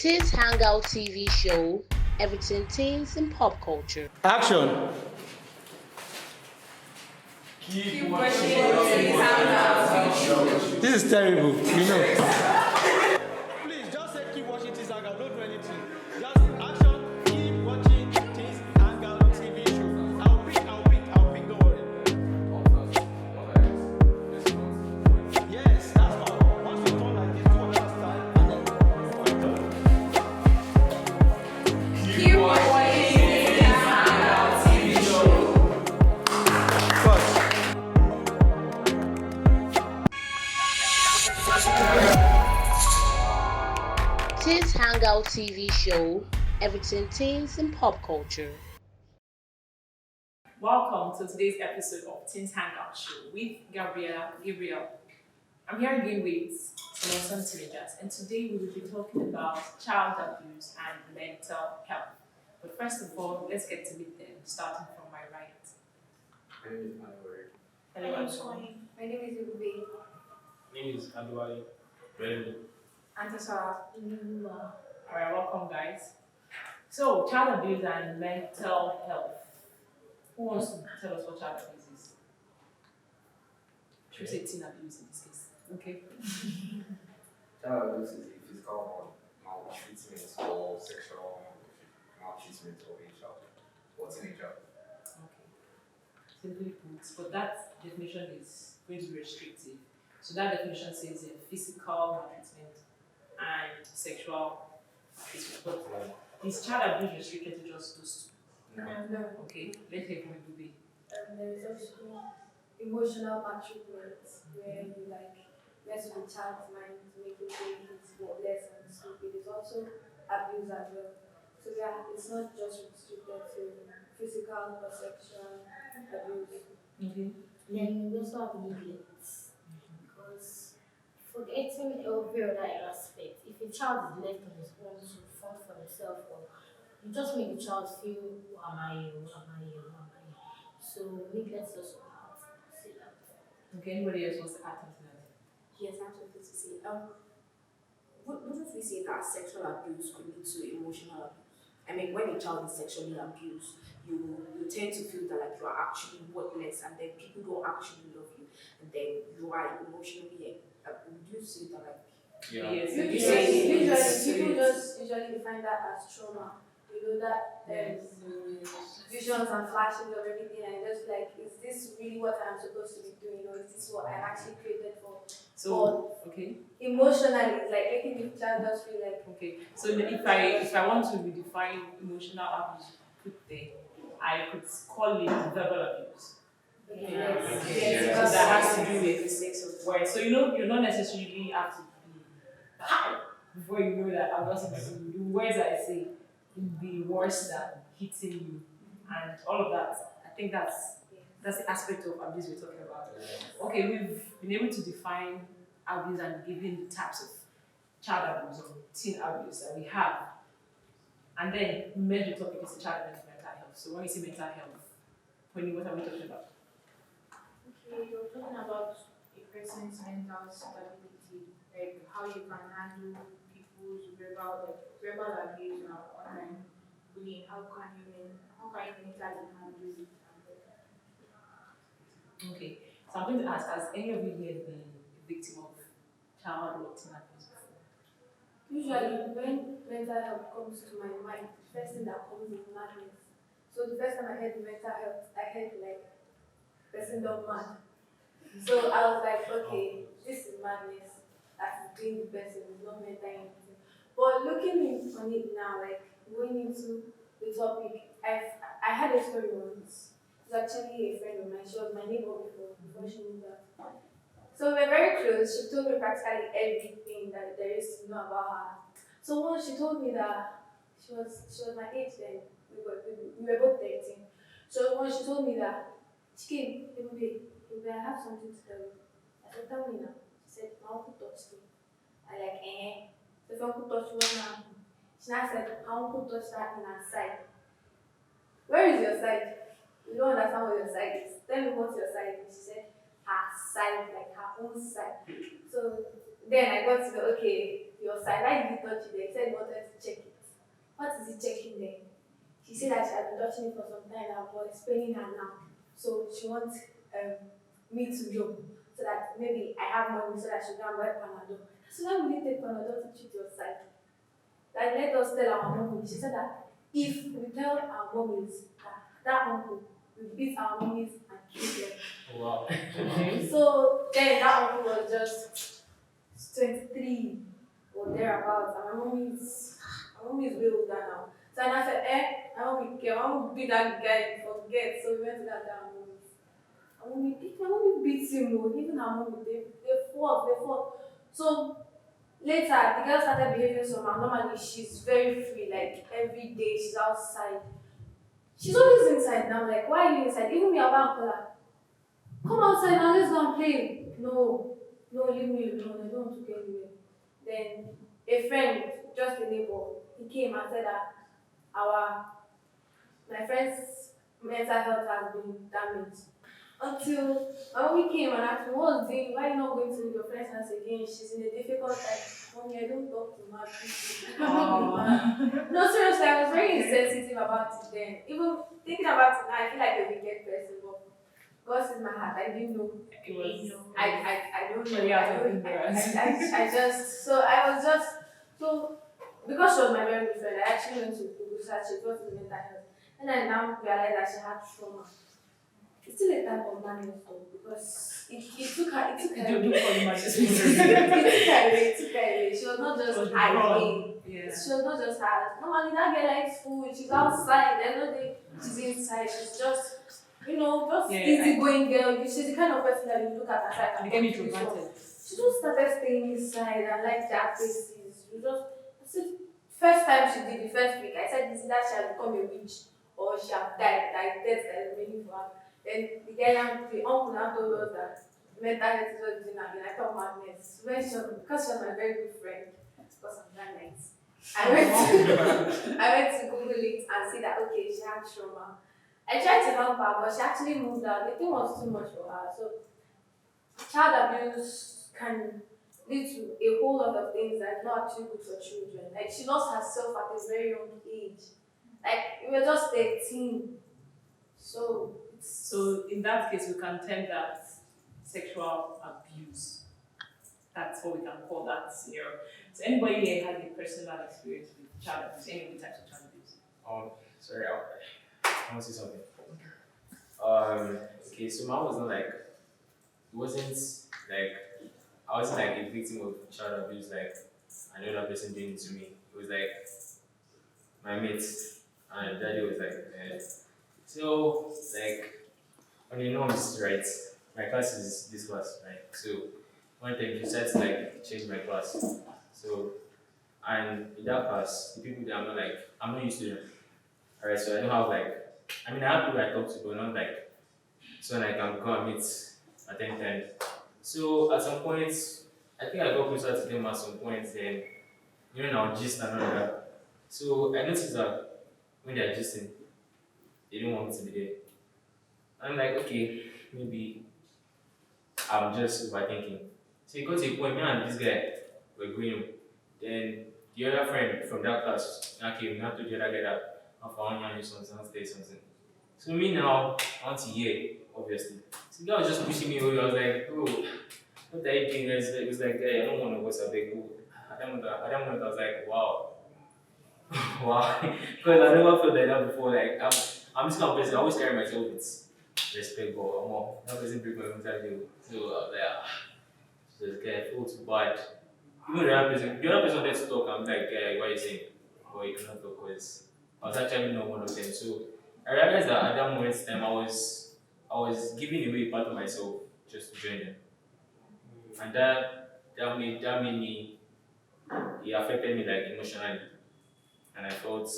Teens Hangout TV show, everything teens and pop culture. Action! Keep watching Teens Hangout. This is terrible, we know. Please just say keep watching Teens Hangout, don't do anything. Just action, keep watching Teens Hangout TV show. I'll pick, don't worry. Yes, that's all. Once you turn like this, do another style, and then Keep watching Teens Hangout TV show. First. Teens Hangout TV show, everything teens and pop culture. Welcome to today's episode of Teens Hangout Show with Gabriel. I'm here again with some awesome teenagers, and today we will be talking about child abuse and mental health. But first of all, let's get to meet them, starting from my right. My name is Manuel. Hello, My name is Anshul. Connie. My name is Ube. My name is Aduwale. Brandon. Antasara. Alright, welcome guys. So, child abuse and mental health. Who wants to tell us what child abuse is? Should we say teen abuse in this case? Okay. Child abuse is a physical maltreatment or sexual maltreatment of a child or teenager. Okay. Simply put, but that definition is going to be restrictive. So that definition says physical maltreatment and sexual maltreatment. But is child abuse restricted to just those two? No. Okay, let's hear from Ibubi. There is also emotional maltreatment where you mess with the child's mind to make it think it's less and stupid. There's also abuse as well. So yeah, it's not just restricted to physical or sexual abuse. Okay. Then we also have neglect because forgetting every other aspect. If a child is left on his own to fend for himself, or you just make the child feel, who am I? Who am I? Who am I? So neglect is also part. Say that. Okay, anybody else wants to add something to that? Yes, I have something to say. Wouldn't we say that sexual abuse could lead to emotional abuse? I mean, when a child is sexually abused, you tend to feel that like you are actually worthless, and then people don't actually love you, and then you are emotionally. Would you say that like? Yes. Usually, people just usually define that as trauma. You know that visions and flashes of everything, and just like, is this really what I'm supposed to be doing, or is this what I'm actually created for? So okay. Emotionally, it's like making the child just feel like Okay. So if I want to redefine emotional abuse, put there, I could call it verbal abuse. yes. So that has to do with sex or words. So you don't necessarily have to be before you know that I'm not supposed to. The words I say will be worse than hitting you, and all of that. I think that's the aspect of abuse we're talking about. Okay, we've been able to define abuse and given the types of child abuse or teen abuse that we have. And then the major topic is the child and mental health. So when we say mental health, what are we talking about? Okay, you're talking about a person's mental stability, like how you can handle people's verbal abuse or online bullying. How can you mentally handle it? Okay. So I'm going to ask, has any of you here been a victim of child or teen abuse before? usually when mental health comes to my mind, the first thing that comes is madness. So the first time I heard mental health, I heard like person done mad. So I was like, okay, this is madness. That's being the person, it's not mental anything. But on it now, like going into the topic, I had a story once. It was actually a friend of mine. She was my neighbor before she moved out. So we were very close. She told me practically everything that there is to know about her. So once she told me that she was my age then. We were both 13. So once she told me that, she came, I have something to tell you. I said, tell me now. She said, my uncle touched me. I like, eh. So if uncle touched you, what now? She now said, my uncle touched her in her side. Where is your side? You don't understand what your side is. Tell me what your side is. She said, her side, like her own side. So Then I got to know, okay, your side, why did you touch it? They said he wanted to check it. What is he checking there? She said that she had been touching it for some time now, but it's paining her now. So she wants me to know so that maybe I have money so that she can buy Panadol. So why will you take Panadol to treat your side? Like let us tell our mommy. She said that if we tell our mommies that uncle will beat our mommies and kill them. Wow. So then that uncle was just 23 or thereabouts, and my mommy is way older now. So and I said, my mommy care, my mommy beat that guy, forget. So we went to that guy and my mommy beats him, oh, even her mommy, they fought. So later, the girl started behaving somehow. Normally, she's very free, like every day she's outside. She's always inside now. Like, why are you inside? Even me, about her. Come outside now, let's go and play. No, no, leave me alone. I don't want to go anywhere. Then a friend, just a neighbor, he came and said that my friend's mental health has been damaged. Until my mommy came and asked me, what's doing? Why are you not going to your friend's house again? She's in a difficult time. Mommy, I don't talk to mad people. I cannot be mad. No, seriously, I was very insensitive about it then. Even thinking about it now, I feel like a wicked person, but God's in my heart. I didn't know. It was I don't know. really out of ignorance. I was just so because she was my very good friend. I actually went to Google search it, what is mental health, and I now realized that she had trauma. It's still a type of madness though, because it took her Don't call it madness. it took her away. She was not It was just wrong. hiding. Yeah. She was not just hiding. Normally that girl likes food. She's outside. Every day she's inside. She's just just easy going girl. She's the kind of person that you look at aside and Became talk to. introverted. She just started staying inside and like that faces. It's the first time she did the first week. I said this that she had become a witch or she had died, like death that is waiting for her. Then the uncle now told us that mental health is what doing again. I thought madness. Because she was my very good friend, because of that night. I went to Google it and see that okay, she had trauma. I tried to help her, but she actually moved out. The thing was too much for her. So child abuse can lead to a whole lot of things that are not actually good for children. Like she lost herself at a very young age. Like we were just 13. So in that case, we can term that sexual abuse. That's what we can call that scenario. So anybody here has a personal experience with child abuse, any of the types of child abuse? Sorry, I want to say something. Okay, so mine was not like, it wasn't like, I wasn't like a victim of child abuse, like another person doing it to me. It was like my mates, and daddy was like, so like on the norms, right? My class is this class, right? So one time he decided to like change my class. So and in that class, the people that I'm not used to them. Alright, so I don't have like, I mean I have people I talk to, but not like someone I can go and meet at any time. So at some point, I think I got closer to them at some point, then now gist and all that. So I noticed that when they're gisting, they don't want me to be there. I'm like, okay, maybe I'm just overthinking. So it got to a point, me and this guy were going home. Then the other friend from that class now came, now told the other guy that I found you something, I'll say something. So me now, I want to hear, obviously. So the guy was just pushing me away. I was like, bro, what are you doing? It was like, hey, I don't want to go so big. At that moment, I was like, wow. Wow. Because I never felt like that before. Like, I'm this kind of person, I always carry myself with respect, but that person break my mental. So I was like, so okay, I feel too bad. Even the other person wanted to talk, I'm like, what are you saying? But you cannot talk because I was actually not one of them. So I realized that at that moment in time, I was giving away part of myself just to join them. And that made me, it affected me like emotionally. And I felt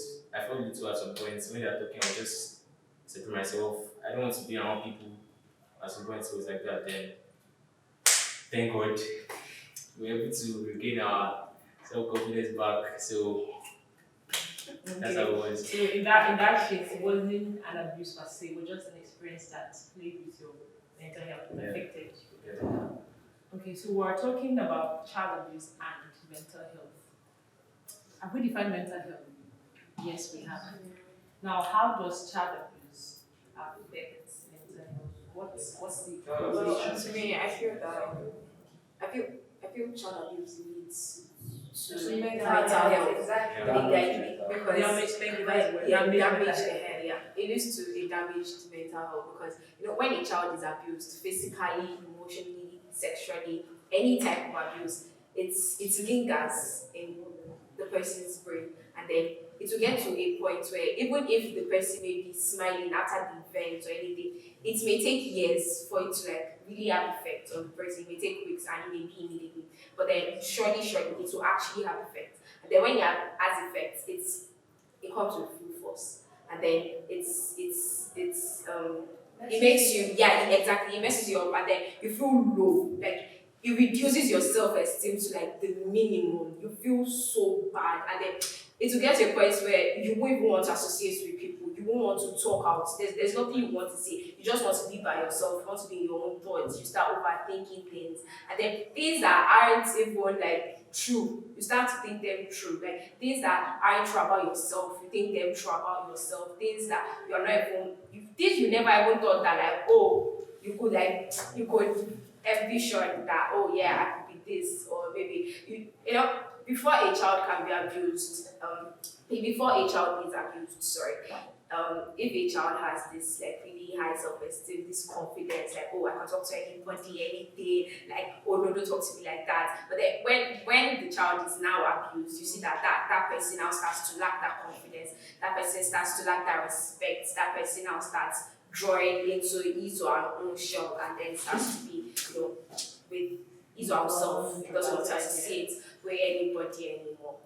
little at some point when they're talking, I just said to myself, I don't want to be around people at some point. So it was like that. Then thank God we were able to regain our self-confidence back. So that's how it was. So in that case, it wasn't an abuse per se, it was just an experience that played with your mental health and affected you. Yeah. Okay, so we're talking about child abuse and mental health. Have we defined mental health? Yes, we have. Now, how does child abuse affect mental health? What's the Well, correlation? to me, I feel I feel child abuse leads to mental health. Exactly. Because Thank you, that's where yeah, damage damage mental the health. head, yeah. It leads to a damaged mental health because when a child is abused physically, emotionally, sexually, any type of abuse, it lingers in the person's brain, and then it will get to a point where even if the person may be smiling after the event or anything, it may take years for it to like really have effect on the person. It may take weeks and it may be immediately, but then surely it will actually have effect. And then when it has effect, it comes with full force, and then it makes you, yeah, exactly, it messes you up, and then you feel low, like it reduces your self-esteem to like the minimum. You feel so bad, and then it will get to a point where you won't even want to associate with people. You won't want to talk out. There's nothing you want to say. You just want to be by yourself. You want to be in your own thoughts. You start overthinking things, and then things that aren't even like true. You start to think them true. Like things that aren't true about yourself, you think them true about yourself. Things that you're not even, things you never even thought that like, oh, you could envision that, oh yeah, I could be this, or maybe before a child can be abused, before a child is abused, sorry, if a child has this like really high self-esteem, this confidence, like, oh, I can talk to anybody, anything, like, oh no, don't talk to me like that. But then when the child is now abused, you see that person now starts to lack that confidence, that person starts to lack that respect, that person now starts drawing into his or her own shell, and then starts to be, with his or herself, doesn't want to associate with anybody anymore.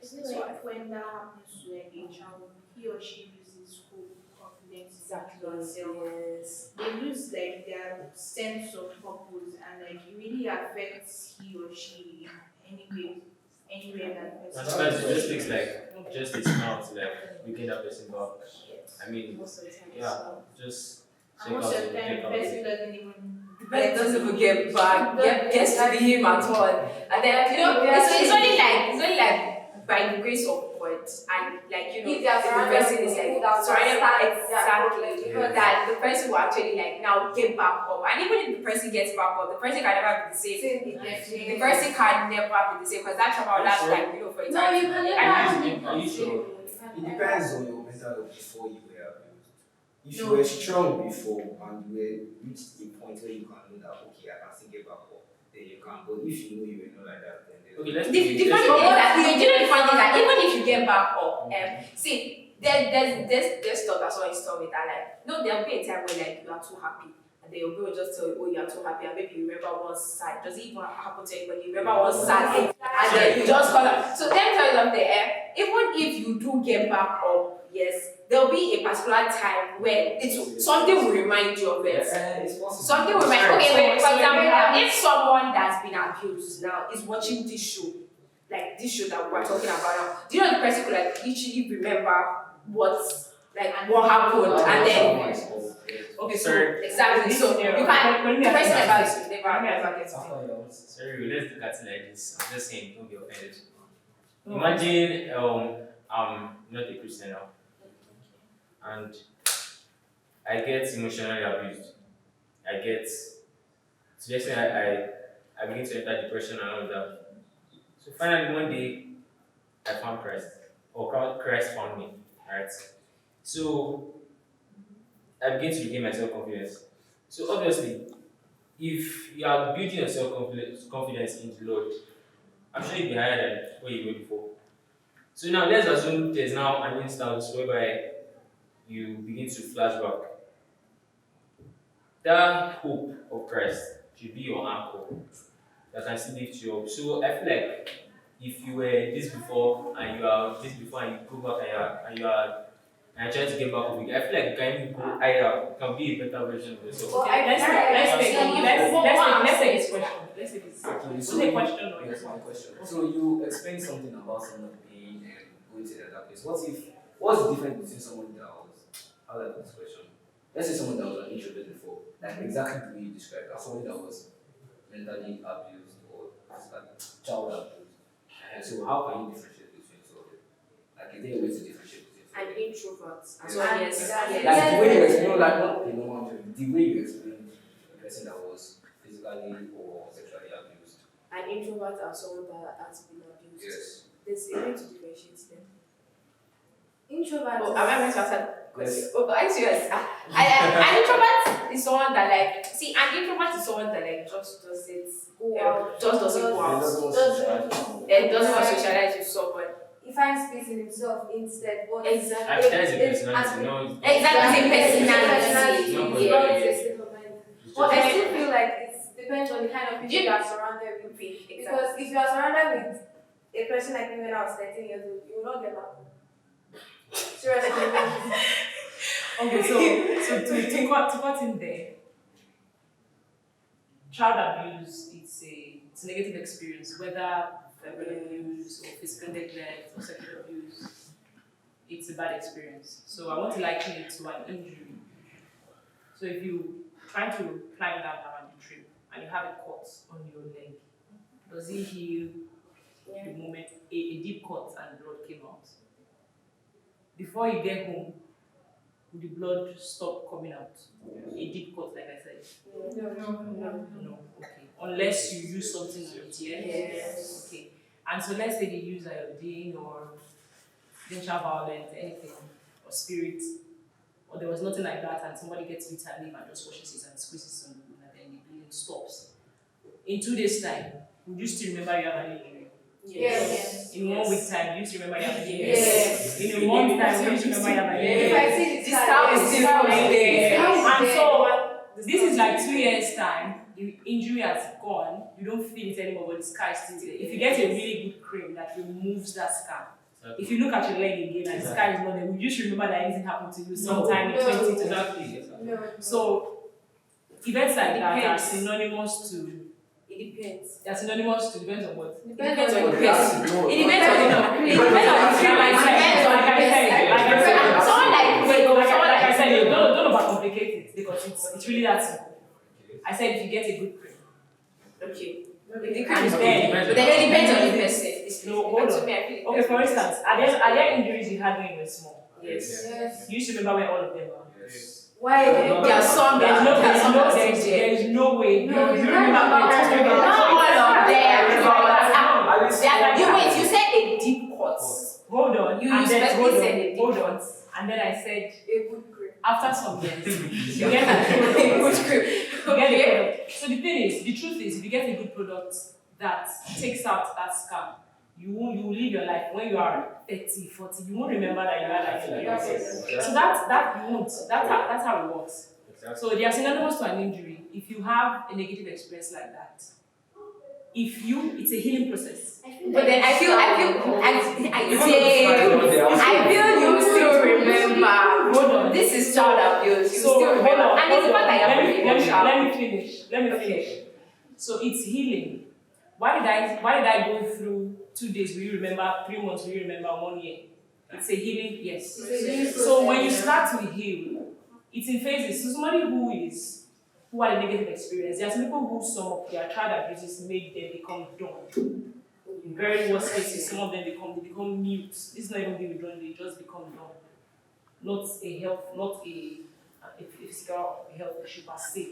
It's like when that happens to like a child, he or she loses full confidence in themselves. Yes. They lose like their sense of purpose, and like it really affects he or she in any way, anywhere that And person. sometimes it just takes like just a smile to like begin that person back. I mean, Most of the time. yeah, just And check most out of the the time, take the out. person doesn't even. But it doesn't even get back, gets to be him at all. And then it's only like by the grace of God, and like If they are the surrounded person with is like people that surrounded by understand their problem, exactly because that the person will actually like now get back up. And even if the person gets back up, the person can never be the same. The person can never be the same because that trauma will last like for no, eternity. you can never Are you sure? It depends on your mental health before you were abused. If you No. were strong before and you were reached a point where you can know that okay, I can still get back up, then you can. But if you know you were not like that, then there's Okay, let's The funny thing is that the funny thing is that even if you get back up, see, there's stuff that someone is telling me that like, no, there'll be a time when like you are too happy. And then your brain will just tell you, oh, you are too happy, and maybe you remember one sad. Does it even happen to anybody? You remember one sad thing, and then you just call out. So let me tell you something, even if you do get back up, yes, there'll be a particular time when something will remind you of it. it's possible. Something will remind. Okay, wait. For example, if someone that's been abused now is watching this show, like this show that we're talking about now, do you know the person could like literally remember what happened, and then Okay, so Sorry. exactly. So you can the person about it never gets After it. your Sorry, let's look at it like this. I'm just saying, don't be offended. No. Imagine I'm not a Christian now, and I get emotionally abused. I get to the extent I begin to enter depression and all of that. So finally one day I found Christ, or Christ found me, right? So I begin to regain my self-confidence. So obviously, if you are building your self-confidence in the Lord, I'm sure you'll be higher than where you were before. So now let's assume there's now an instance whereby you begin to flashback. That hope of Christ should be your anchor that can still lift you up. So I feel like if you were this before and you are this before and you go back and trying to get back up again, I feel like you can even go higher, you can be a better version of yourself. Well, Okay, let's take this question. Let's take this. Okay, Was so it a question or yes, one question. So you explained something about someone being going to another place. What's the difference between someone that was, how do I put this question? Let's say someone that was an introvert before, like exactly the way you described, and someone that was mentally abused or physically child abused. So how can you differentiate between two of them? Like, is there a way to differentiate between two of An them? introvert. Yes. So yes, Like yes. the way you explain, like not the normal way, the way you explain a person that was physically or sexually abused. An introvert and someone that has been abused. Yes. There's a way to differentiate them. Introvert. Oh, am I meant to answer the question? Yes. Oh, are you serious? An introvert is someone that like see, an introvert is someone that like just doesn't Go out. just doesn't go out. And doesn't want to socialize with someone. He finds peace in himself instead. But Exactly. Actually, that is a personality. No, it's not. Exactly, it's a personality. Personality, No, it's yeah. not a state of mind. It's But just- I still feel like it depends on the kind of people You- you are surrounded with. Because if you are surrounded with a person like me when I was 13 years old, you will not get back. Seriously. Okay, so to cut in there, child abuse it's a negative experience, whether verbal abuse or physical neglect or sexual abuse. It's a bad experience. So I want to liken it to an injury. So if you trying to climb down around the tree and you have a cut on your leg, does it heal the moment a deep cut and blood came out? Before you get home, will the blood stop coming out? A deep cut, like I said. No. Okay. Unless you use something on it, Yes. Okay. And so let's say they use iodine or dental violence, anything, or spirit, or there was nothing like that, and somebody gets bitter leaf and just washes it and squeezes it on the wound, and then the bleeding stops. In 2 days' time, would you still remember you have an injury? Yes. In 1 week time, you still remember you have an injury? Yes. In a month time, you still remember you have an injury? If I see the This time is still scar, right yes. there. And so this is like 2 years time, the injury has gone, you don't feel it anymore, but the scar is still there. If you get a really good cream that removes that scar, if you look at your leg again and the scar is not there, would you just remember that anything happened to you sometime in No. 2020? No. So events like that are Depends. synonymous to, It depends. they're synonymous to, depends on what? Depends on on the the person. It depends on the It depends on the cream, like I said, Depends on like I said, Someone like like I said, don't overcomplicate it because it's really that simple. I said if you get a good cream. Okay. And But then, then it depends on the person. No, hold on. Okay, for instance, are there injuries you had when you were small? Yes. Yes. You used to remember where all of them are? Yes. Why? There are some There's no, there are some that there's stay no way. No, you you remember can't when remember it's Not all of them, but Alice, you wait, you said a deep cut. Hold on. You and then, specifically hold said on, a deep hold on. cut. And then I said, A good cream. after some years, you get a good Good product. script. You get a product. So the thing is, the truth is, if you get a good product that takes out that scam, you will live your life when you are 30, 40, you won't remember that you had like Exactly. So that you won't. That's how it works. Exactly. So they are synonymous to an injury. If you have a negative experience like that, it's a healing process. But then I feel you still remember. Hold on. This is child abuse. You So still hold remember. on, And it's hold not on. that Let you're me pretty child. let me finish. So it's healing. Why did I go through 2 days? Will you remember? 3 months? Will you remember? 1 year? It's a healing. Yes. It's a healing So when you process. start to heal, it's in phases. So somebody who had a negative experience, there are some people who some of their child abuses made them become dumb. In very worst cases, some of them become mute. This is not even being withdrawn, they just become dumb. Not a physical health issue per se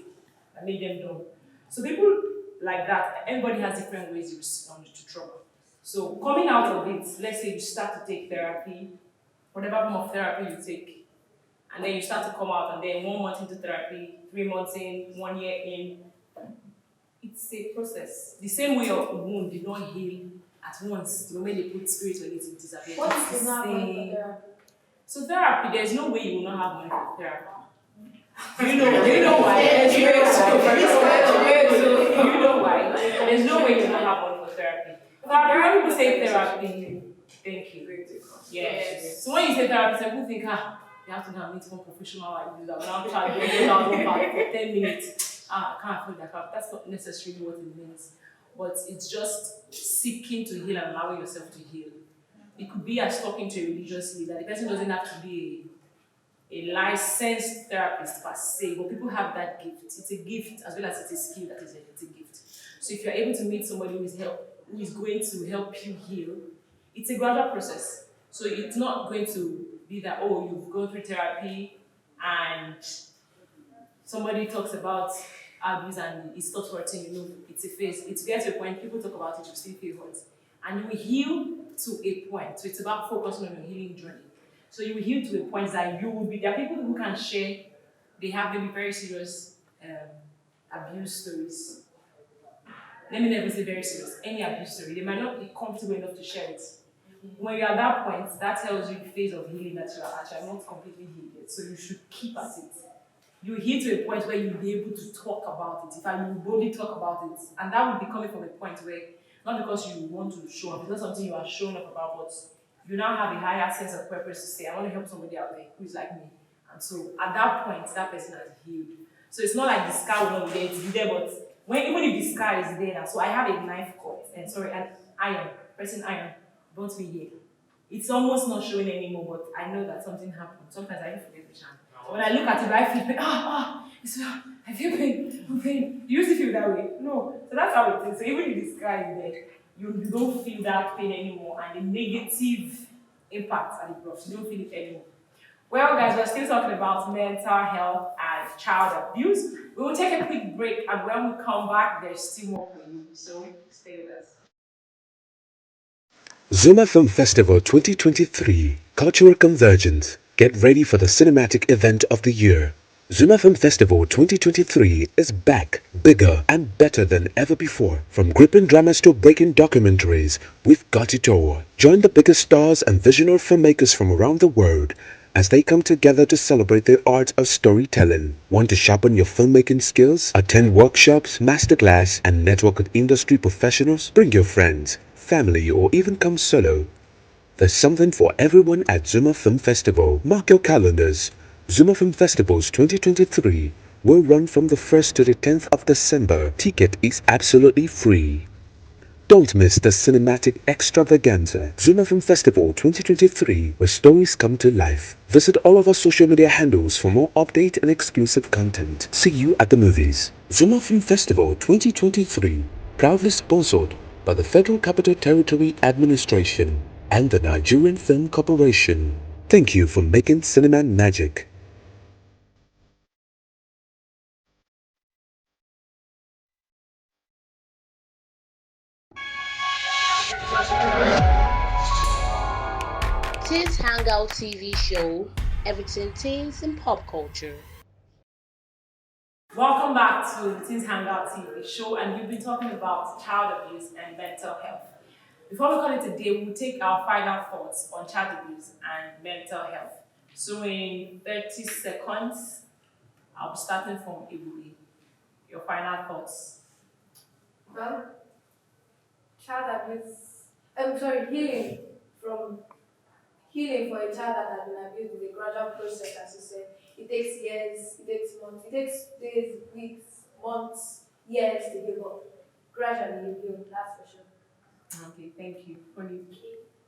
that made them dumb. So people like that, everybody has different ways you respond to trauma. So coming out of it, let's say you start to take therapy, whatever form of therapy you take, and then you start to come out, and then 1 month into therapy, 3 months in, 1 year in, it's a process. The same way your wound did not heal at once, the moment they put spirit on it, it disappears. What It's is the the number same. for therapy? So therapy, there's no way you will not have money for therapy. Do you know why? Yes, Do you know yes, why? yes, yes. Do you know why? There's no way you will not have money for therapy. Therapy, when people say therapy, thank you. Yes. So when you say therapy, some people think, you have to go and meet one professional like this. I'm now charging $1,000 for 10 minutes. I can't afford that. That's not necessarily what it means. But it's just seeking to heal and allowing yourself to heal. It could be as talking to a religious leader. The person doesn't have to be a a licensed therapist per se, but people have that gift. It's a gift as well as it's a skill that is it's a gift. So if you're able to meet somebody who is going to help you heal, it's a gradual process. So it's not going to be that, oh, you've gone through therapy and somebody talks about abuse and it stops hurting, it's a phase. It gets to a point people talk about it, you still feel hurt. And you will heal to a point. So it's about focusing on your healing journey. So you will heal to a point that you will be, there are people who can share, they have maybe very serious abuse stories. Let me never say very serious, any abuse story. They might not be comfortable enough to share it. When you're at that point, that tells you the phase of healing that you are at. You are not completely healed yet. So you should keep at it. You hit to a point where you'll be able to talk about it. In fact, you will boldly talk about it. And that will be coming from a point where, not because you want to show up, it's not something you are showing up about, but you now have a higher sense of purpose to say, I want to help somebody out there who is like me. And so at that point, that person has healed. So it's not like the scar will not be there, it's there, but even if the scar is there now, so I have a knife cut, and sorry, an iron, pressing iron, burnt me here. It's almost not showing anymore, but I know that something happened. Sometimes I even forget which hand. When I look at it, I feel pain. I feel pain. I'm pain. You used to feel that way? No. So that's how it is. So even if the sky is there, you don't feel that pain anymore, and the negative impact at the growth, you don't feel it anymore. Well, guys, we're still talking about mental health and child abuse. We will take a quick break, and when we come back, there's still more for you. So stay with us. Zuma Film Festival 2023 Cultural Convergence. Get ready for the cinematic event of the year. Zuma Film Festival 2023 is back, bigger and better than ever before. From gripping dramas to breaking documentaries, we've got it all. Join the biggest stars and visionary filmmakers from around the world as they come together to celebrate the art of storytelling. Want to sharpen your filmmaking skills? Attend workshops, masterclass, and network with industry professionals? Bring your friends, family, or even come solo. There's something for everyone at Zuma Film Festival. Mark your calendars. Zuma Film Festivals 2023 will run from the 1st to the 10th of December. Ticket is absolutely free. Don't miss the cinematic extravaganza. Zuma Film Festival 2023, where stories come to life. Visit all of our social media handles for more update and exclusive content. See you at the movies. Zuma Film Festival 2023, proudly sponsored by the Federal Capital Territory Administration and the Nigerian Film Corporation. Thank you for making cinema magic. Teens Hangout TV show, everything teens and pop culture. Welcome back to the Teens Hangout TV show, and we've been talking about child abuse and mental health. Before we call it a day, we'll take our final thoughts on child abuse and mental health. So, in 30 seconds, I'll be starting from Ibuli. Your final thoughts. Well, child abuse, I'm sorry, from healing for a child that has been abused is a gradual process, as you said. It takes years, it takes months, it takes days, weeks, months, years to heal, but gradually you heal, that's for sure. Okay, thank you. Funny.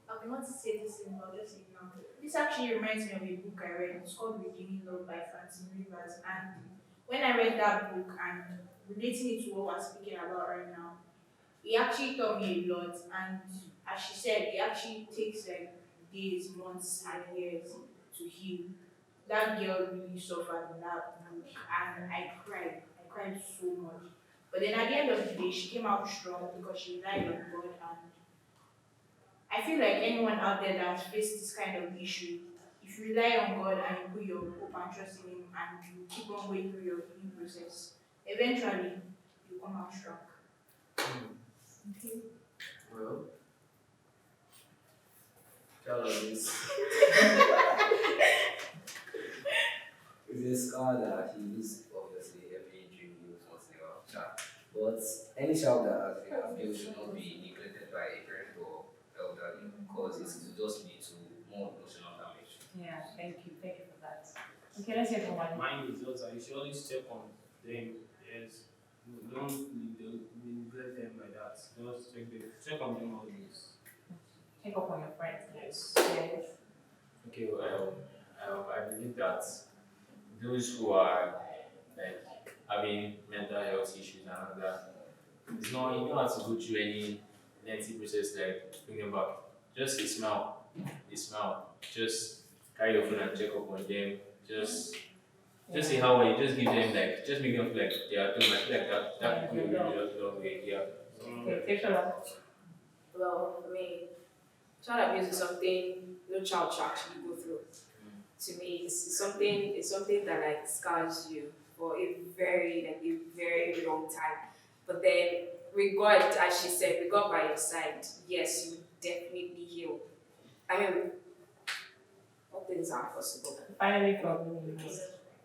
I want to say this thing, but I'll just say it now. This actually reminds me of a book I read. It's called Redeeming Love by Francine Rivers. And when I read that book and relating it to what we're speaking about right now, it actually taught me a lot. And as she said, it actually takes like days, months, and years to heal. That girl really suffered in that book, and I cried. I cried so much. But then at the end of the day, she came out strong because she relied on God. And I feel like anyone out there that has faced this kind of issue, if you rely on God and you put your hope and trust in Him and you keep on going through your healing process, eventually you come out strong. Well, tell us this. It's a scar that he is obviously every dream he was once in a while. Sure. But any child that has been abused should not be neglected by a parent or elderly because it will just lead to more emotional damage. Yeah, thank you. Thank you for that. Okay, let's hear from one. Mine is also, you should always check on them. Yes. Don't neglect them like that. Just check on them always. Check up on your friends. Yes. Yes. Okay, I believe that those who are like having mental health issues and all that, it's not you don't have to go through any lengthy process like thinking about. Just a smile. Just carry your phone and check up on them. Just see how you just give them like just make them feel like they are doing. I feel like that could go a really long way. Yeah. Okay, take a look. Well, for me, child abuse is something no child should actually go through. To me, it's something that like scars you for a very long time. But then, with God, as she said, with God by your side, yes, you will definitely heal. I mean, all things are possible. Finally, from me.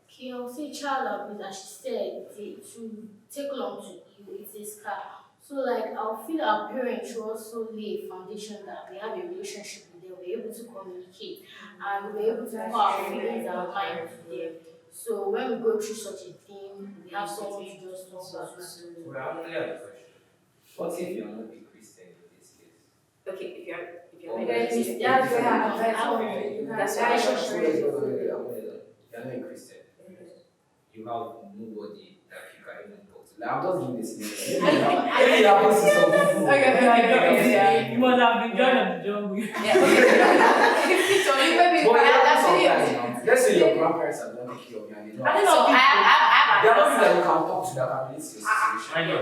Okay, I'll say child abuse, as she said, to take long to heal, it's a scar. So, like, I'll feel our parents should also lay a foundation that we have a relationship with them, we're able to communicate, and we're able to put our feelings and mind to them. So, when we go through such a thing, we have someone to just talk to. We actually have a question. What if you're not a Christian in this case? Okay, if you're Oh, not that's Christian, That's where I That's why I should You're not a Christian. You have nobody that you can even talk to. Like, I'm just giving this scenario. Maybe it happens to some people. You must have been joined of the jungle. But it happens sometimes now. Let's say your grandparents are not taking care of you and they don't. I don't so know. I have They are not people that you can talk to that can relate to your situation. I know.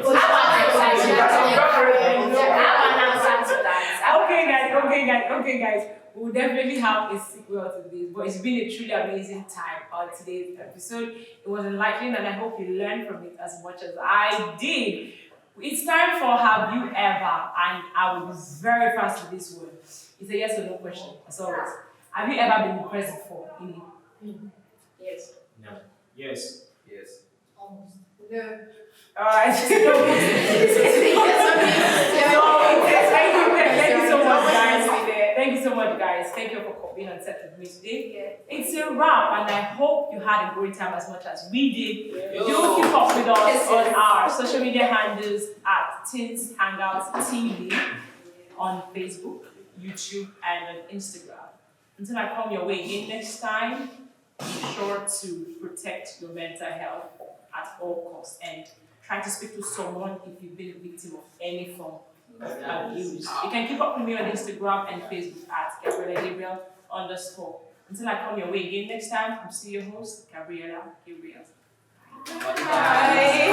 Okay, guys. We'll definitely have a sequel to this, but it's been a truly amazing time on today's episode. It was enlightening, and I hope you learned from it as much as I did. It's time for Have You Ever? And I will be very fast with this one. It's a yes or no question, as always. Have you ever been depressed before? Yes. No. Yes. Yes. Almost. Alright. Thank you so much, guys. Thank you so much, guys. Thank you for being on set with me today. It's a wrap, and I hope you had a great time as much as we did. Do keep up with us on our social media handles at Teens Hangout TV on Facebook, YouTube, and on Instagram. Until I come your way again next time, be sure to protect your mental health at all costs and try to speak to someone if you've been a victim of any form of abuse. You can keep up with me on Instagram and Facebook at Gabriela _. Until I come your way again next time, I'm still your host, Gabriela Gabriel. Bye.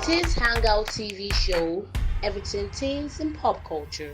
Teens Hangout TV show, everything teens and pop culture.